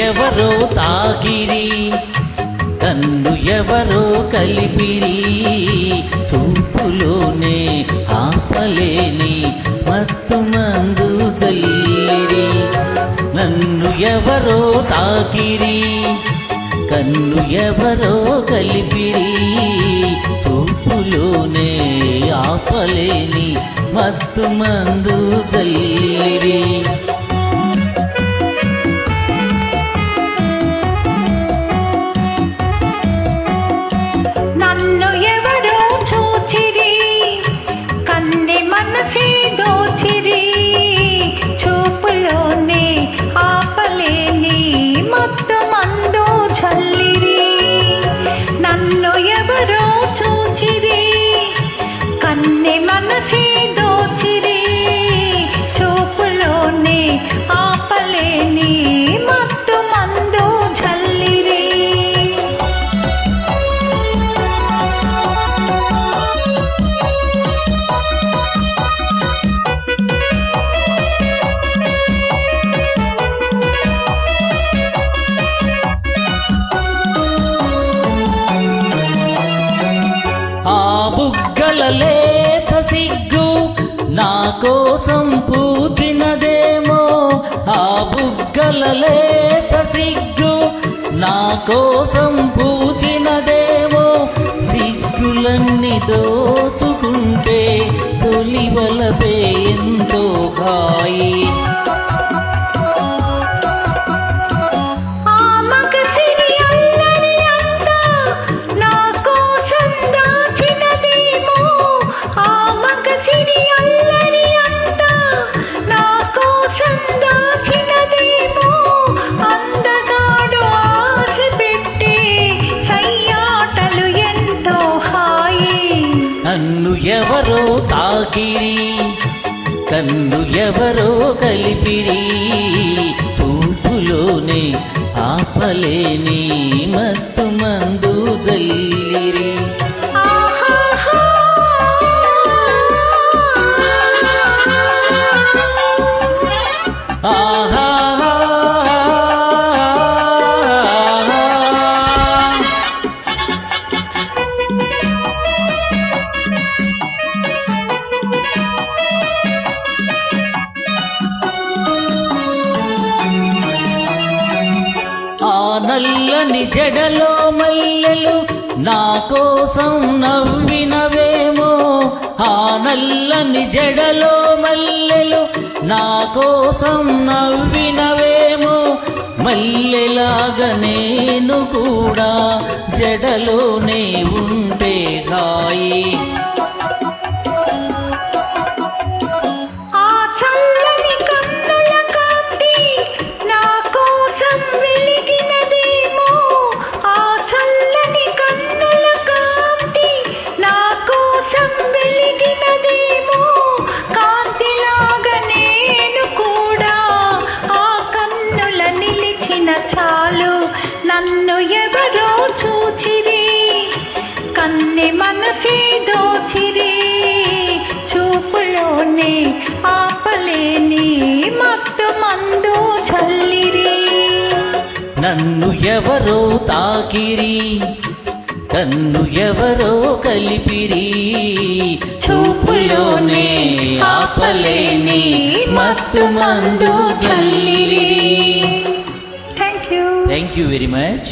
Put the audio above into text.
ఎవరో తాకిరి, కన్ను ఎవరో కలిపిరి, చూపులోనే ఆపలేని మత్తు మందు జల్లిరి. నన్ను ఎవరో తాకిరి, కన్ను ఎవరో కలిపిరి, చూపులోనే ఆపలేని మత్తు మందు జల్లిరి. నన్ను ఎవరో చూచిరి, కన్నె మనసే దోచిరి, చూపులోనే ఆపలేని మత్తు మందు చల్లిరి. నన్ను ఎవరో చూచిరి, కన్నె మనసే దోచిరి, చూపులోనే ఆపలేని మత్తు మందు చల్లిరి. బుగ్గల లేత సిగ్గు నా కోసం పూచినదేమో, ఆ బుగ్గల లేత సిగ్గు నా కోసం పూచినదేమో, సిగ్గులన్నీ దోచుకుంటే తొలివలపే ఎంతో హాయి. నన్ను ఎవరో తాకిరి, కన్ను ఎవరో కలిపిరి, చూపులోనే ఆపలేని మత్తు మందు జల్లిరి. ఆహా నల్లని జడలో మల్లెలు నా కోసం నవ్వినవేమో, ఆ నల్లని జడలో మల్లెలు నా కోసం నవ్వినవేమో, మల్లెలాగా నేను కూడా జడలోనే ఉంటే హాయి. నన్ను ఎవరో చూచిరి, కన్నె మనసే దోచిరి, చూపులోనే ఆపలేని మత్తు మందు చల్లిరి. నన్ను ఎవరో తాకిరి, కన్ను ఎవరో కలిపిరి, చూపులోనే ఆపలేని మత్తు మందు చల్లిరి. Thank you very much.